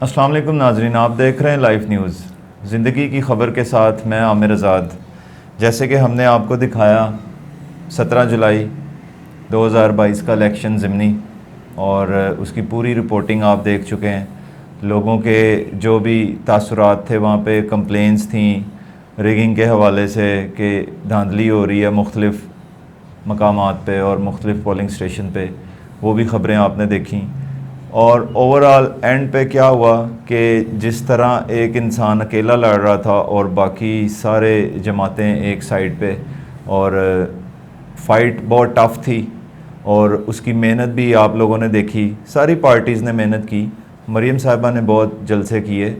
अस्सलाम वालेकुम नाजरीन, आप देख रहे हैं लाइव न्यूज़ ज़िंदगी की ख़बर के साथ मैं आमिर आज़ाद। जैसे कि हमने आपको दिखाया 17 जुलाई 2022 का इलेक्शन ज़िमनी और उसकी पूरी रिपोर्टिंग आप देख चुके हैं। लोगों के जो भी तासुरात थे वहाँ पे कंप्लेंट्स थी रिगिंग के हवाले से कि धांधली हो रही है मुख्तलिफ़ मकामात पे और मुख्तलिफ़ पोलिंग स्टेशन पे, वो भी ख़बरें आपने देखी। और ओवरऑल एंड पे क्या हुआ कि जिस तरह एक इंसान अकेला लड़ रहा था और बाकी सारे जमातें एक साइड पे, और फ़ाइट बहुत टफ़ थी और उसकी मेहनत भी आप लोगों ने देखी। सारी पार्टीज़ ने मेहनत की, मरीम साहिबा ने बहुत जलसे किए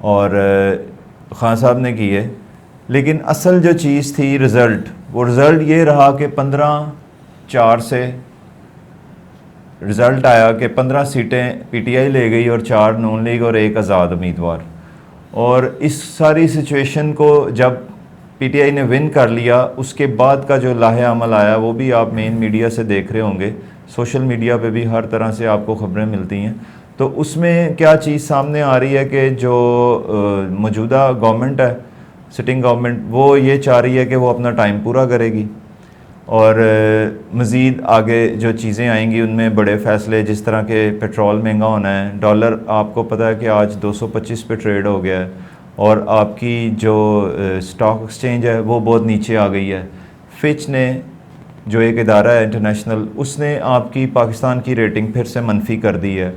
और ख़ान साहब ने किए, लेकिन असल जो चीज़ थी रिज़ल्ट ये रहा कि 15-4 से रिज़ल्ट आया कि 15 सीटें पीटीआई ले गई और 4 नून लीग और 1 आज़ाद उम्मीदवार। और इस सारी सिचुएशन को जब पीटीआई ने विन कर लिया, उसके बाद का जो लाहे अमल आया वो भी आप मेन मीडिया से देख रहे होंगे, सोशल मीडिया पे भी हर तरह से आपको ख़बरें मिलती हैं। तो उसमें क्या चीज़ सामने आ रही है कि जो मौजूदा गवर्नमेंट है, सिटिंग गवर्नमेंट, वो ये चाह रही है कि वो अपना टाइम पूरा करेगी और मज़ीद आगे जो चीज़ें आएंगी उनमें बड़े फ़ैसले, जिस तरह के पेट्रोल महंगा होना है, डॉलर आपको पता है कि आज 225 पे ट्रेड हो गया है और आपकी जो स्टॉक एक्सचेंज है वो बहुत नीचे आ गई है। फिच ने, जो एक इदारा है इंटरनेशनल, उसने आपकी पाकिस्तान की रेटिंग फिर से मनफी कर दी है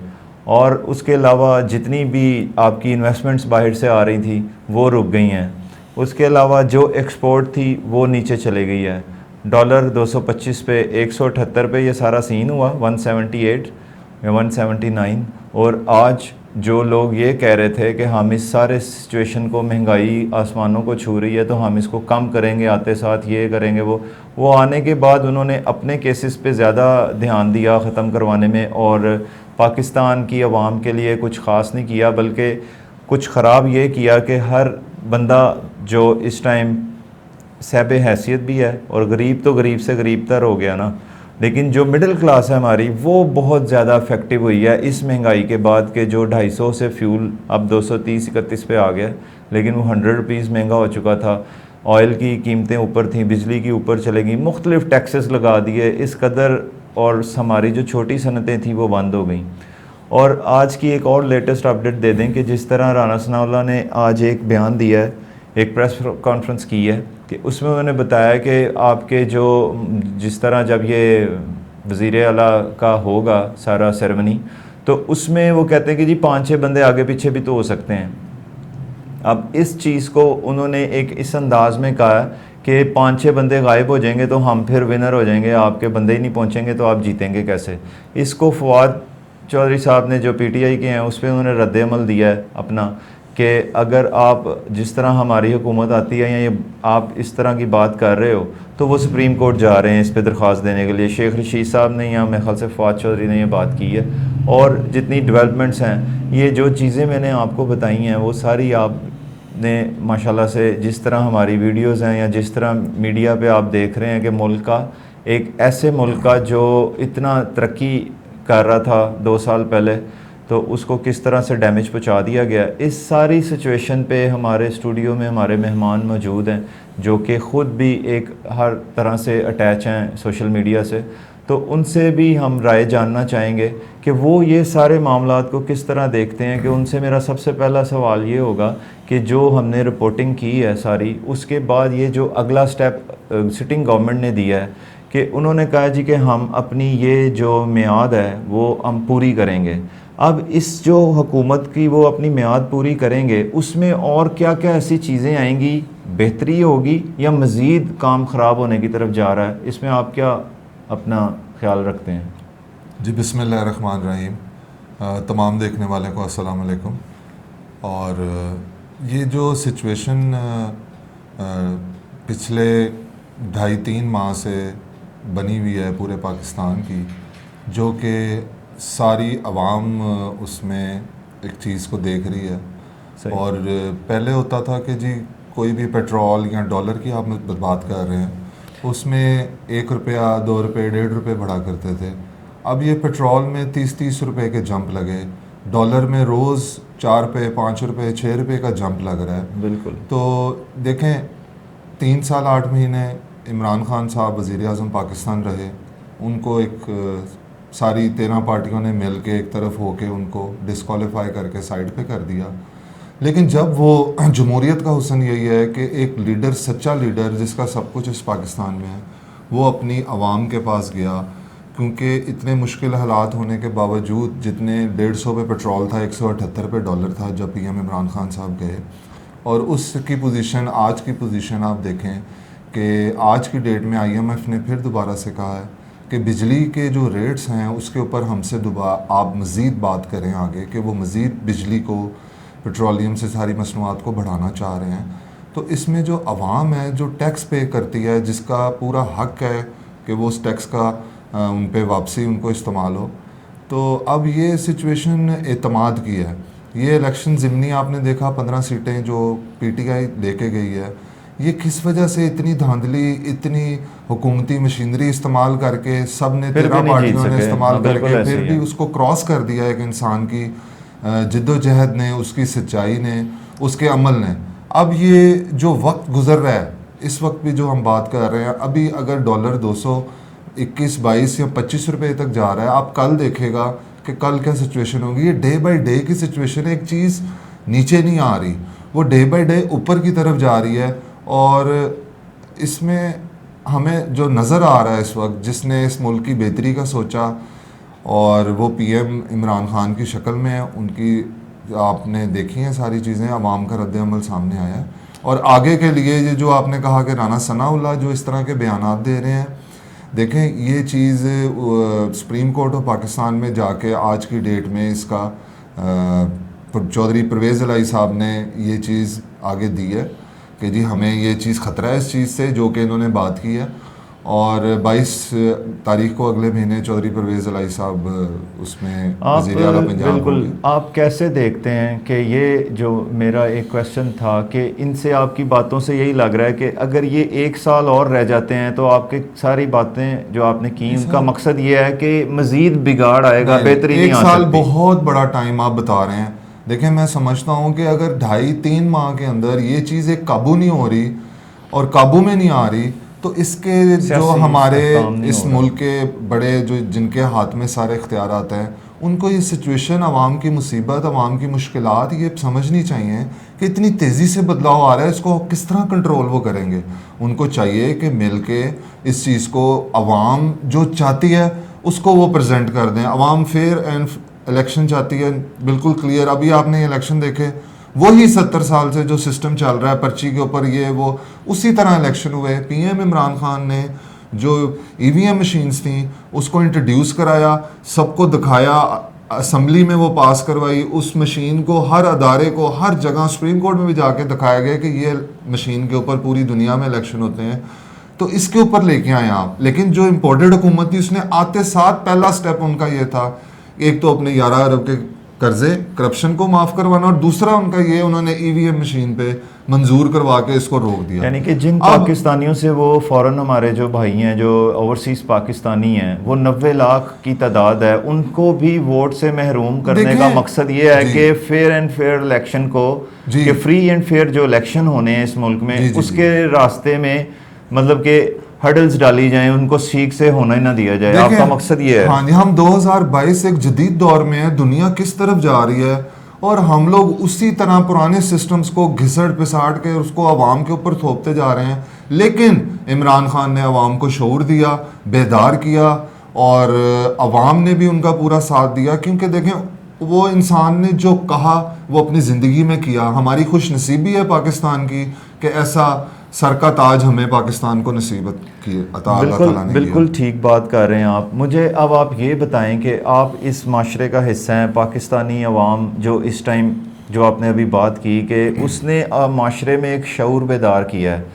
और उसके अलावा जितनी भी आपकी इन्वेस्टमेंट्स बाहर से आ रही थी वो रुक गई हैं। उसके अलावा जो एक्सपोर्ट थी वो नीचे चली गई है। डॉलर 225 पे, 178 पे ये सारा सीन हुआ, 178 या 179। और आज जो लोग ये कह रहे थे कि हम इस सारे सिचुएशन को, महंगाई आसमानों को छू रही है तो हम इसको कम करेंगे, आते साथ ये करेंगे, वो आने के बाद उन्होंने अपने केसेस पे ज़्यादा ध्यान दिया ख़त्म करवाने में और पाकिस्तान की आवाम के लिए कुछ ख़ास नहीं किया, बल्कि कुछ ख़राब ये किया कि हर बंदा जो इस टाइम सहब हैसियत भी है और गरीब तो गरीब से गरीब तर हो गया ना, लेकिन जो मिडिल क्लास है हमारी वो बहुत ज़्यादा इफेक्टिव हुई है इस महंगाई के बाद के जो 250 से फ्यूल अब 230-31 पे आ गया, लेकिन वो 100 रुपीज़ महंगा हो चुका था। ऑयल की कीमतें ऊपर थी, बिजली की ऊपर चलेगी, मुख्तलिफ टैक्सेस लगा दिए इस कदर, और हमारी जो छोटी सनतें थी वो बंद हो गई। और आज की एक और लेटेस्ट अपडेट दे दें कि जिस तरह राना सनाउल्लाह ने आज एक बयान दिया है, एक प्रेस कॉन्फ्रेंस की है, कि उसमें उन्होंने बताया कि आपके जो जिस तरह जब ये वज़ीर आला का होगा सारा सेरेमनी, तो उसमें वो कहते हैं कि जी 5-6 बंदे आगे पीछे भी तो हो सकते हैं। अब इस चीज़ को उन्होंने एक इस अंदाज़ में कहा कि 5-6 बंदे गायब हो जाएंगे तो हम फिर विनर हो जाएंगे, आपके बंदे ही नहीं पहुंचेंगे तो आप जीतेंगे कैसे। इसको फवाद चौधरी साहब ने जो पीटीआई के हैं उस पर उन्होंने रद्द अमल दिया है अपना, कि अगर आप जिस तरह हमारी हुकूमत आती है या ये आप इस तरह की बात कर रहे हो तो वो सुप्रीम कोर्ट जा रहे हैं इस पर दरख्वास्त देने के लिए। शेख रशीद साहब ने या मेरे ख्याल से फवाद चौधरी ने ये बात की है। और जितनी डेवलपमेंट्स हैं, ये जो चीज़ें मैंने आपको बताई हैं वो सारी आपने माशाल्लाह से, जिस तरह हमारी वीडियोस हैं या जिस तरह मीडिया पे आप देख रहे हैं कि मुल्क का, एक ऐसे मुल्क का जो इतना तरक्की कर रहा था 2 साल पहले, तो उसको किस तरह से डैमेज पहुंचा दिया गया। इस सारी सिचुएशन पे हमारे स्टूडियो में हमारे मेहमान मौजूद हैं जो कि ख़ुद भी एक हर तरह से अटैच हैं सोशल मीडिया से, तो उनसे भी हम राय जानना चाहेंगे कि वो ये सारे मामलात को किस तरह देखते हैं। कि उनसे मेरा सबसे पहला सवाल ये होगा कि जो हमने रिपोर्टिंग की है सारी, उसके बाद ये जो अगला स्टेप सिटिंग गवर्नमेंट ने दिया है कि उन्होंने कहा जी कि हम अपनी ये जो मियाद है वो हम पूरी करेंगे। अब इस जो हुकूमत की वो अपनी मियाद पूरी करेंगे, उसमें और क्या क्या ऐसी चीज़ें आएंगी, बेहतरी होगी या मज़ीद काम ख़राब होने की तरफ जा रहा है, इसमें आप क्या अपना ख्याल रखते हैं? जी बिस्मिल्लाहिर्रहमानिर्रहीम। तमाम देखने वाले को अस्सलाम वालेकुम। और ये जो सिचुएशन पिछले 2.5-3 माह से बनी हुई है पूरे पाकिस्तान की, जो कि सारी आवाम उसमें एक चीज़ को देख रही है। और पहले होता था कि जी कोई भी पेट्रोल या डॉलर की आप बात कर रहे हैं, उसमें 1 रुपया 2 रुपये 1.5 रुपये बढ़ा करते थे। अब ये पेट्रोल में 30-30 रुपये के जंप लगे डॉलर में रोज़ 4 रुपये 5 रुपये 6 रुपये का जंप लग रहा है। बिल्कुल। तो देखें 3 साल 8 महीने इमरान खान साहब वज़ीर आज़म पाकिस्तान रहे, उनको एक सारी 13 पार्टियों ने मिल के एक तरफ होके उनको डिस्क्वालीफाई करके साइड पे कर दिया। लेकिन जब वो जमहूरियत का हुस्न यही है कि एक लीडर, सच्चा लीडर जिसका सब कुछ इस पाकिस्तान में है, वो अपनी आवाम के पास गया, क्योंकि इतने मुश्किल हालात होने के बावजूद, जितने 150 पे पेट्रोल था, 178 पे डॉलर था जब पीएम इमरान खान साहब गए, और उसकी पोजीशन, आज की पोजीशन आप देखें कि आज की डेट में आईएमएफ ने फिर दोबारा से कहा है कि बिजली के जो रेट्स हैं उसके ऊपर हमसे आप मज़ीद बात करें आगे, कि वो मज़ीद बिजली को, पेट्रोलियम से सारी मसनूआत को बढ़ाना चाह रहे हैं। तो इसमें जो आवाम है जो टैक्स पे करती है, जिसका पूरा हक है कि वो उस टैक्स का उन पे वापसी उनको इस्तेमाल हो, तो अब ये सिचुएशन एतमाद की है। ये इलेक्शन ज़िमनी आपने देखा 15 सीटें जो पीटीआई लेके गई है, ये किस वजह से इतनी धांधली, इतनी हुकूमती मशीनरी इस्तेमाल करके, सब ने 13 पार्टियों ने इस्तेमाल करके फिर भी उसको क्रॉस कर दिया एक इंसान की जिद्दोजहद ने, उसकी सच्चाई ने, उसके अमल ने। अब ये जो वक्त गुजर रहा है, इस वक्त भी जो हम बात कर रहे हैं, अभी अगर डॉलर 221, 22 या 25 रुपये तक जा रहा है, आप कल देखेगा कि कल क्या सिचुएशन होगी। ये डे बाय डे की सिचुएशन है, एक चीज़ नीचे नहीं आ रही, वो डे बाय डे ऊपर की तरफ जा रही है। और इसमें हमें जो नज़र आ रहा है इस वक्त, जिसने इस मुल्क की बेहतरी का सोचा, और वो पीएम इमरान खान की शक्ल में है, उनकी आपने देखी हैं सारी चीज़ें, अवाम का रद्द-ए-अमल सामने आया है। और आगे के लिए ये जो आपने कहा कि राना सनाउल्लाह जो इस तरह के बयानात दे रहे हैं, देखें ये चीज़ सुप्रीम कोर्ट ऑफ पाकिस्तान में जाके आज की डेट में इसका चौधरी परवेज़ इलाही साहब ने ये चीज़ आगे दी है कि जी हमें ये चीज़ ख़तरा है इस चीज़ से, जो कि इन्होंने बात की है। और 22 तारीख को अगले महीने चौधरी परवेज़ इलाही साहब उसमें वज़ीर आला पंजाब बिल्कुल होंगे। आप कैसे देखते हैं कि ये जो मेरा एक क्वेश्चन था कि इनसे आपकी बातों से यही लग रहा है कि अगर ये 1 साल और रह जाते हैं तो आपके सारी बातें जो आपने की उनका मकसद ये है कि मज़ीद बिगाड़ आएगा, बेहतरी नहीं आ सकती। 1 साल बहुत बड़ा टाइम आप बता रहे हैं। देखें मैं समझता हूँ कि अगर 2.5-3 माह के अंदर ये चीज़ एक काबू नहीं हो रही और काबू में नहीं आ रही, तो इसके जो हमारे इस मुल्क के बड़े जो जिनके हाथ में सारे इख्तियारात हैं, उनको ये सिचुएशन, आवाम की मुसीबत, आवाम की मुश्किलात ये समझनी चाहिए कि इतनी तेज़ी से बदलाव आ रहा है, इसको किस तरह कंट्रोल वो करेंगे। उनको चाहिए कि मिल के इस चीज़ को आवाम जो चाहती है उसको वो प्रेजेंट कर दें। आवाम फेयर एंड इलेक्शन चाहती है, बिल्कुल क्लियर। अभी आपने ये इलेक्शन देखे, वही 70 साल से जो सिस्टम चल रहा है पर्ची के ऊपर, ये वो उसी तरह इलेक्शन हुए। पीएम इमरान खान ने जो ईवीएम मशीन्स थी उसको इंट्रोड्यूस कराया, सबको दिखाया, असम्बली में वो पास करवाई, उस मशीन को हर अदारे को, हर जगह, सुप्रीम कोर्ट में भी जाके दिखाया गया कि ये मशीन के ऊपर पूरी दुनिया में इलेक्शन होते हैं, तो इसके ऊपर लेके आए आप। लेकिन जो इम्पोर्टेड हुकूमत थी उसने आते साथ पहला स्टेप उनका ये था, एक तो अपने 11 अरब के कर्जे, करप्शन को माफ़ करवाना, और दूसरा उनका ये, उन्होंने ईवीएम मशीन पे मंजूर करवा के इसको रोक दिया। यानी कि जिन पाकिस्तानियों से वो फ़ौरन, हमारे जो भाई हैं जो ओवरसीज़ पाकिस्तानी हैं, वो 90 लाख की तादाद है, उनको भी वोट से महरूम करने का मकसद ये है कि फेयर एंड फेयर इलेक्शन को, कि फ्री एंड फेयर जो इलेक्शन होने हैं इस मुल्क में, उसके रास्ते में मतलब कि हर्डल्स डाली जाएं, उनको सीख से होना ही ना दिया जाए। आपका मकसद ये है। हाँ जी, हम 2022 एक जदीद दौर में है, दुनिया किस तरफ जा रही है, और हम लोग उसी तरह पुराने सिस्टम्स को घिसड़ पिसाड़ के उसको आवाम के ऊपर थोपते जा रहे हैं। लेकिन इमरान खान ने आवाम को शऊर दिया, बेदार किया, और आवाम ने भी उनका पूरा साथ दिया, क्योंकि देखें वो इंसान ने जो कहा वो अपनी ज़िंदगी में किया। हमारी खुशनसीबी है पाकिस्तान की कि ऐसा सर का ताज हमें पाकिस्तान को नसीबत की अता अल्लाह ताला ने किया। बिल्कुल ठीक बात कर रहे हैं आप। मुझे अब आप ये बताएं कि आप इस माशरे का हिस्सा हैं, पाकिस्तानी अवाम जो इस टाइम, जो आपने अभी बात की कि उसने माशरे में एक शऊर बेदार किया है,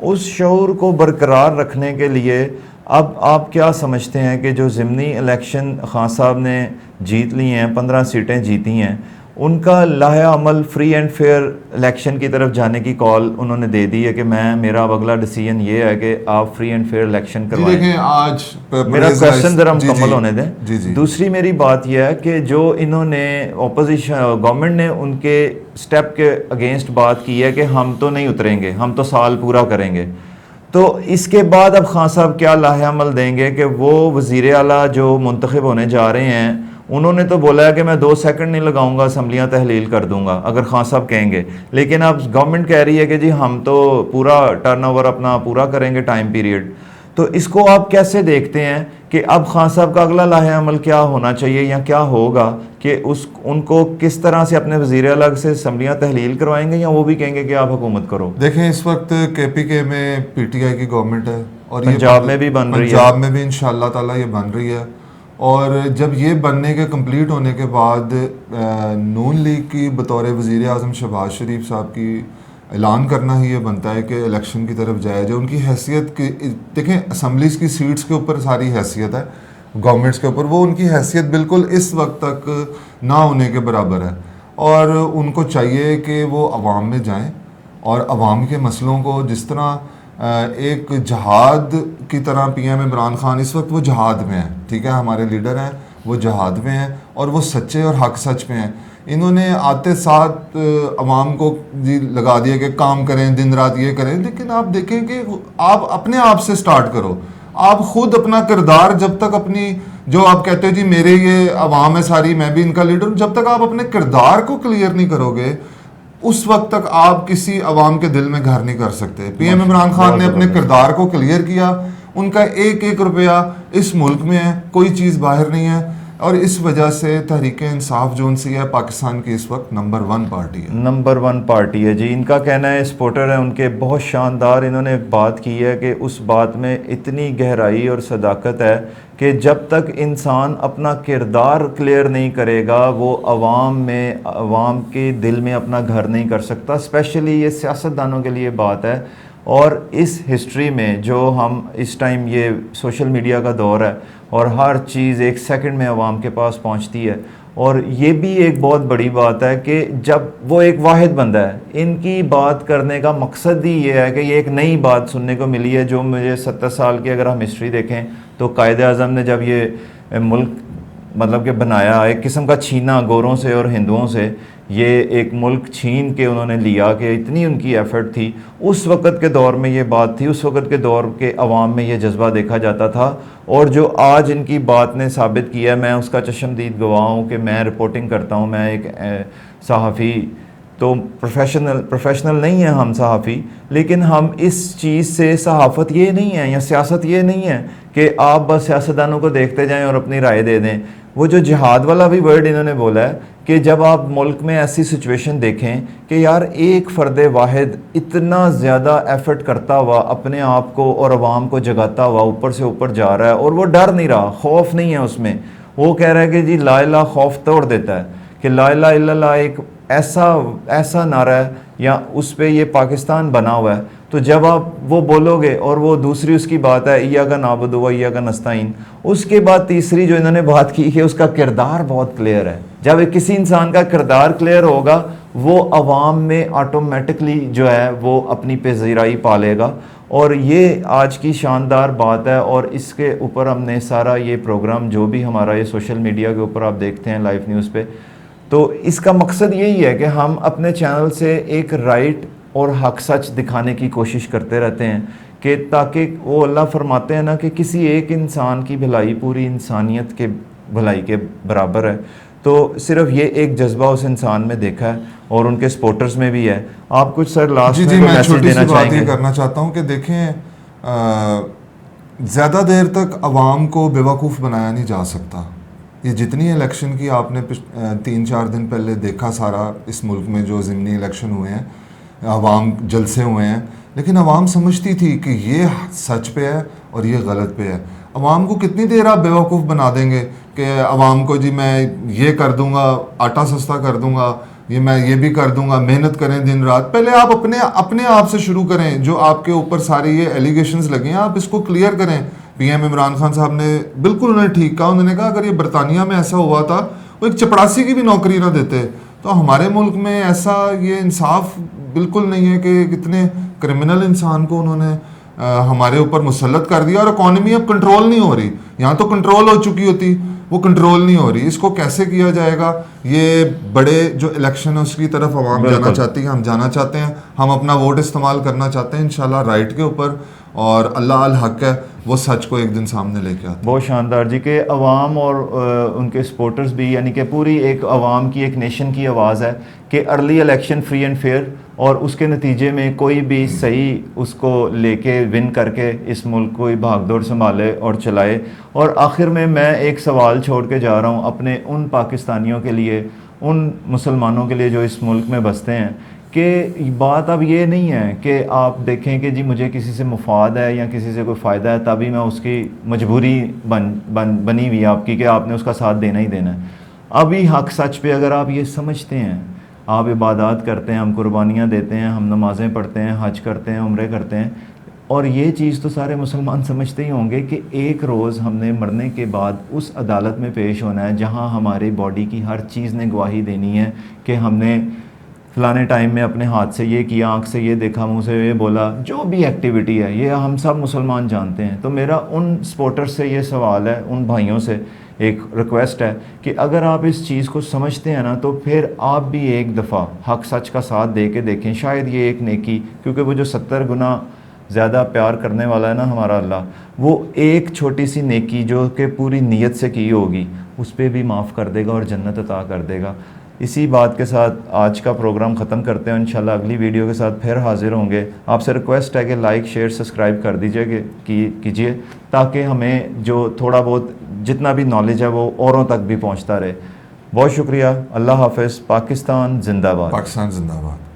उस शऊर को बरकरार रखने के लिए अब आप क्या समझते हैं कि जो ज़िमनी इलेक्शन खान साहब ने जीत ली हैं, 15 सीटें जीती हैं, उनका लाया अमल फ्री एंड फेयर इलेक्शन की तरफ जाने की कॉल उन्होंने दे दी है कि मेरा अब अगला डिसीजन ये है कि आप फ्री एंड फेयर इलेक्शन करवाएं। देखें आज मेरा क्वेश्चन ज़रा मुकम्मल होने दें। जी। दूसरी मेरी बात यह है कि जो इन्होंने ऑपोजिशन गवर्नमेंट ने उनके स्टेप के अगेंस्ट बात की है कि हम तो नहीं उतरेंगे, हम तो साल पूरा करेंगे, तो इसके बाद अब खान साहब क्या लाहे अमल देंगे कि वो वज़ीर आला जो मुंतखब होने जा रहे हैं उन्होंने तो बोला है कि मैं 2 सेकंड नहीं लगाऊंगा, असम्बलियाँ तहलील कर दूंगा अगर खान साहब कहेंगे, लेकिन अब गवर्नमेंट कह रही है कि जी हम तो पूरा टर्नओवर अपना पूरा करेंगे टाइम पीरियड। तो इसको आप कैसे देखते हैं कि अब खान साहब का अगला लाहे अमल क्या होना चाहिए या क्या होगा कि उनको किस तरह से अपने वज़ीर आला से असम्बलियाँ तहलील करवाएंगे या वो भी कहेंगे कि आप हुकूमत करो? देखें इस वक्त KPK में PTI की गवर्नमेंट है और पंजाब में भी बन रही है, पंजाब में भी इंशाअल्लाह ताला ये बन रही है। और जब ये बनने के कंप्लीट होने के बाद नून लीग की बतौर वज़ीर आज़म शहबाज शरीफ साहब की ऐलान करना ही ये बनता है कि इलेक्शन की तरफ जाया जाए। उनकी हैसियत की देखें, असम्बलीज़ की सीट्स के ऊपर सारी हैसियत है, गवर्नमेंट्स के ऊपर वो उनकी हैसियत बिल्कुल इस वक्त तक ना होने के बराबर है और उनको चाहिए कि वो अवाम में जाएँ और अवाम के मसलों को जिस तरह एक जहाद की तरह PM इमरान खान इस वक्त वो जहाद में है, ठीक है, हमारे लीडर हैं वो जहाद में हैं और वो सच्चे और हक सच में हैं। इन्होंने आते साथ अवाम को जी लगा दिया कि काम करें, दिन रात ये करें, लेकिन आप देखें कि आप अपने आप से स्टार्ट करो। आप खुद अपना किरदार, जब तक अपनी जो आप कहते हो जी मेरे ये अवाम है सारी, मैं भी इनका लीडर हूँ, जब तक आप अपने किरदार को क्लियर नहीं करोगे उस वक्त तक आप किसी अवाम के दिल में घर नहीं कर सकते। PM इमरान खान ने अपने किरदार को क्लियर किया, उनका एक एक रुपया इस मुल्क में है, कोई चीज़ बाहर नहीं है और इस वजह से तहरीक इंसाफ जो उनसी है पाकिस्तान की इस वक्त नंबर 1 पार्टी है। नंबर 1 पार्टी है जी। इनका कहना है सपोर्टर है उनके बहुत शानदार, इन्होंने बात की है कि उस बात में इतनी गहराई और सदाकत है कि जब तक इंसान अपना किरदार क्लियर नहीं करेगा वो अवाम के दिल में अपना घर नहीं कर सकता। स्पेशली ये सियासतदानों के लिए बात है और इस हिस्ट्री में जो हम इस टाइम ये सोशल मीडिया का दौर है और हर चीज़ एक सेकंड में अवाम के पास पहुंचती है और ये भी एक बहुत बड़ी बात है कि जब वो एक वाहिद बंदा है, इनकी बात करने का मकसद ही ये है कि ये एक नई बात सुनने को मिली है जो मुझे 70 साल की अगर हम हिस्ट्री देखें तो कायदे आज़म ने जब ये मुल्क मतलब कि बनाया, एक किस्म का छीना गोरों से और हिंदुओं से, ये एक मुल्क छीन के उन्होंने लिया कि इतनी उनकी एफर्ट थी। उस वक़्त के दौर में ये बात थी, उस वक़्त के दौर के अवाम में ये जज्बा देखा जाता था और जो आज इनकी बात ने साबित किया, मैं उसका चश्मदीद गवाह हूँ कि मैं रिपोर्टिंग करता हूँ, मैं एक सहाफ़ी तो प्रोफेशनल नहीं है हम सहाफ़ी, लेकिन हम इस चीज़ से सहाफ़त ये नहीं है या सियासत ये नहीं है कि आप बस सियासतदानों को देखते जाएं और अपनी राय दे दें। वो जो जिहाद वाला भी वर्ड इन्होंने बोला है कि जब आप मुल्क में ऐसी सिचुएशन देखें कि यार एक फ़र्द वाहिद इतना ज़्यादा एफर्ट करता हुआ अपने आप को और अवाम को जगाता हुआ ऊपर से ऊपर जा रहा है और वो डर नहीं रहा, खौफ नहीं है उसमें, वो कह रहा है कि जी ला इलाहा खौफ तोड़ देता है कि ला इलाहा इल्लल्लाह एक ऐसा नारा है या उस पे ये पाकिस्तान बना हुआ है। तो जब आप वो बोलोगे और वो दूसरी उसकी बात है इय्याका नाबुदु व इय्याका नस्ताईन, उसके बाद तीसरी जो इन्होंने बात की कि उसका किरदार बहुत क्लियर है। जब किसी इंसान का किरदार क्लियर होगा वो अवाम में ऑटोमेटिकली जो है वो अपनी पज़ीराई पालेगा और ये आज की शानदार बात है। और इसके ऊपर हमने सारा ये प्रोग्राम जो भी हमारा ये सोशल मीडिया के ऊपर आप देखते हैं लाइव न्यूज़ पे, तो इसका मकसद यही है कि हम अपने चैनल से एक राइट और हक सच दिखाने की कोशिश करते रहते हैं कि ताकि वो अल्लाह फरमाते हैं ना कि किसी एक इंसान की भलाई पूरी इंसानियत के भलाई के बराबर है। तो सिर्फ ये एक जज्बा उस इंसान में देखा है और उनके सपोर्टर्स में भी है। आप कुछ सर लास्ट में मैं छोटी सी बात ये करना चाहता हूँ कि देखें, ज़्यादा देर तक अवाम को बेवकूफ़ बनाया नहीं जा सकता। ये जितनी इलेक्शन की आपने 3-4 दिन पहले देखा सारा इस मुल्क में जो ज़िमनी इलेक्शन हुए हैं, अवाम जलसे हुए हैं, लेकिन अवाम समझती थी कि ये सच पे है और ये गलत पे है। अवाम को कितनी देर आप बेवकूफ़ बना देंगे कि अवाम को जी मैं ये कर दूंगा, आटा सस्ता कर दूंगा, ये मैं ये भी कर दूंगा, मेहनत करें दिन रात। पहले आप अपने आप से शुरू करें। जो आपके ऊपर सारी ये एलिगेशंस लगे हैं आप इसको क्लियर करें। PM इमरान खान साहब ने बिल्कुल उन्होंने ठीक कहा, उन्होंने कहा अगर ये बरतानिया में ऐसा हुआ था वो एक चपड़ासी की भी नौकरी ना देते, तो हमारे मुल्क में ऐसा ये इंसाफ बिल्कुल नहीं है कि कितने क्रिमिनल इंसान को उन्होंने हमारे ऊपर मुसल्लत कर दिया, और इकॉनमी अब कंट्रोल नहीं हो रही। यहाँ तो कंट्रोल हो चुकी होती, वो कंट्रोल नहीं हो रही। इसको कैसे किया जाएगा? ये बड़े जो इलेक्शन है उसकी तरफ आवाम जाना चाहती है, हम जाना चाहते हैं, हम अपना वोट इस्तेमाल करना चाहते हैं इंशाल्लाह राइट के ऊपर, और अल्लाह अल हक है, वो सच को एक दिन सामने लेके आते हैं। बहुत शानदार जी के अवाम और उनके सपोर्टर्स भी, यानी कि पूरी एक अवाम की, एक नेशन की आवाज़ है कि early election free and fair, और उसके नतीजे में कोई भी सही उसको लेके विन करके इस मुल्क को भागदौड़ संभाले और चलाए। और आखिर में मैं एक सवाल छोड़ के जा रहा हूँ अपने उन पाकिस्तानियों के लिए, उन मुसलमानों के लिए जो इस मुल्क में बसते हैं, कि बात अब ये नहीं है कि आप देखें कि जी मुझे किसी से मुफाद है या किसी से कोई फ़ायदा है तभी मैं उसकी मजबूरी बनी हुई है आपकी कि आपने उसका साथ देना ही देना है। अभी हक सच पे अगर आप ये समझते हैं, आप इबादत करते हैं, हम कुर्बानियाँ देते हैं, हम नमाज़ें पढ़ते हैं, हज करते हैं, उम्रे करते हैं, और ये चीज़ तो सारे मुसलमान समझते ही होंगे कि एक रोज़ हमने मरने के बाद उस अदालत में पेश होना है जहाँ हमारी बॉडी की हर चीज़ ने गवाही देनी है कि हमने फ़लाने टाइम में अपने हाथ से ये किया, आँख से ये देखा, मुँह से ये बोला, जो भी एक्टिविटी है ये हम सब मुसलमान जानते हैं। तो मेरा उन सपोर्टर्स से ये सवाल है, उन भाइयों से एक रिक्वेस्ट है कि अगर आप इस चीज़ को समझते हैं ना, तो फिर आप भी एक दफ़ा हक सच का साथ दे के देखें, शायद ये एक नेकी, क्योंकि वो जो 70 गुना ज़्यादा प्यार करने वाला है ना हमारा अल्लाह, वो एक छोटी सी नेकी जो कि पूरी नीयत से की होगी उस पर भी माफ़ कर देगा और जन्नत अता कर देगा। इसी बात के साथ आज का प्रोग्राम ख़त्म करते हैं। इंशाल्लाह अगली वीडियो के साथ फिर हाज़िर होंगे। आपसे रिक्वेस्ट है कि लाइक शेयर सब्सक्राइब कर दीजिए कीजिए, ताकि हमें जो थोड़ा बहुत जितना भी नॉलेज है वो औरों तक भी पहुंचता रहे। बहुत शुक्रिया। अल्लाह हाफ़िज़। पाकिस्तान जिंदाबाद। पाकिस्तान जिंदाबाद।